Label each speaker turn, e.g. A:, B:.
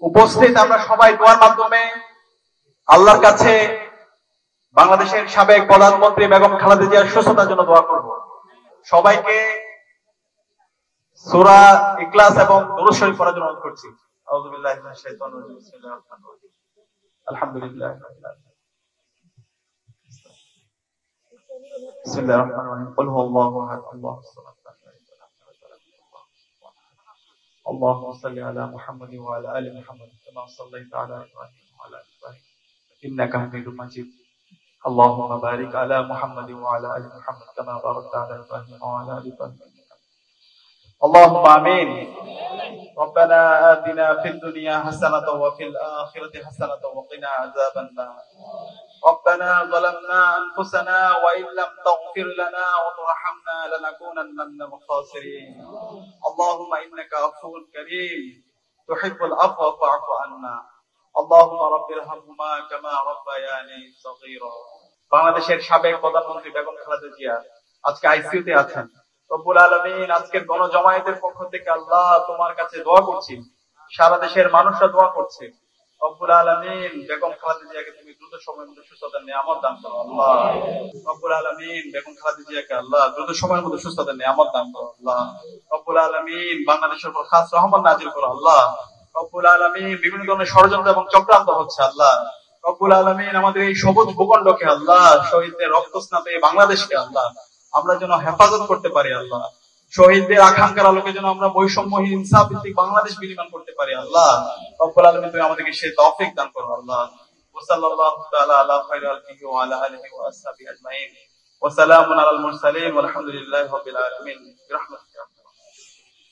A: উপস্থিত আমরা সবাই দোয়ার মাধ্যমে আল্লাহর কাছে বাংলাদেশের সাবেক প্রধানমন্ত্রী বেগম খালেদা জিয়ার সুস্থতার জন্য দোয়া করব। সবাইকে সূরা ইখলাস এবং দুরূদ শরীফ পড়ার জন্য অনুরোধ করছি। আউযু বিল্লাহি মিনাশ শাইতানির রাজিম। বিসমিল্লাহির রহমানির রহিম। আলহামদুলিল্লাহি রাব্বিল আলামিন। বিসমিল্লাহির রহমানির রহিম। কুল হুয়াল্লাহু আহাদ, আল্লাহুস সামাদ, লাম ইয়ালিদ ওয়া লাম ইউলাদ ওয়া লাম ইউলাদ ওয়া লাম ইকুল লাহু কুফুওয়ান আহাদ। আল্লাহুম্মা সাল্লি আলা মুহাম্মাদ ওয়া আলা আলি মুহাম্মাদ কামা সাল্লাইতা আলা ইব্রাহিম ওয়া আলা আলি ইব্রাহিম ইন্নাকা হামিদুম মাজিদ। اللهم بارك على محمد وعلى ال محمد كما باركت على ابراهيم وعلى ال ابراهيم. اللهم امين. ربنا آتنا في الدنيا حسنة وفي الآخرة حسنة وقنا عذاب النار. ربنا ظلمنا أنفسنا وإن لم تغفر لنا وترحمنا لنكونن من الخاسرين. اللهم إنك عفو كريم تحب العفو فاعف عنا. اللهم رب ارحمهما كما ربياني صغيرا. বাংলাদেশের সাবেক প্রধানমন্ত্রী বেগম খালেদা জিয়া আজকে আইসিইউতে আছেন। রব্বুল আলামিন আজকের গণজমায়েতের পক্ষ থেকে আল্লাহ তোমার কাছে দোয়া করছি, সারা দেশের মানুষরা দোয়া করছে। রব্বুল আলামিন বেগম খালেদা জিয়াকে তুমি দ্রুত সময়ের মধ্যে সুস্থতার নিয়ামত দান করো আল্লাহ। রব্বুল আলামিন বেগম খালেদা জিয়াকে আল্লাহ দ্রুত সময়ের মধ্যে সুস্থতার নিয়ামত দান করো আল্লাহ। রব্বুল আলামিন বাংলাদেশের উপর খাস রহমত নাজিল করো আল্লাহ। রব্বুল আলামিন বিভিন্ন ধরনের ষড়যন্ত্র এবং চক্রান্ত হচ্ছে আল্লাহ। রব্বুল আলামিন আমাদের এই সবুজ ভূখণ্ডকে আল্লাহ, শহীদদের রক্তস্নাত এই বাংলাদেশকে আল্লাহ আমরা যেন হেফাজত করতে পারি আল্লাহ। শহীদদের আকাঙ্ক্ষার আলোকে যেন আমরা বৈষম্যহীন ইনসাফ ভিত্তিক বাংলাদেশ বিনির্মাণ করতে পারি আল্লাহ। রব্বুল আলামিন তুমি আমাদেরকে সেই তৌফিক দান করো আল্লাহ। ওয়া সাল্লাল্লাহু তাআলা আলা খায়রিল খালকি ওয়া আলা আলিহি ওয়া আসহাবিহি আজমাইন। ওয়া সালামুন আলাল মুরসালিন ওয়া আলহামদুলিল্লাহি রাব্বিল আলামিন।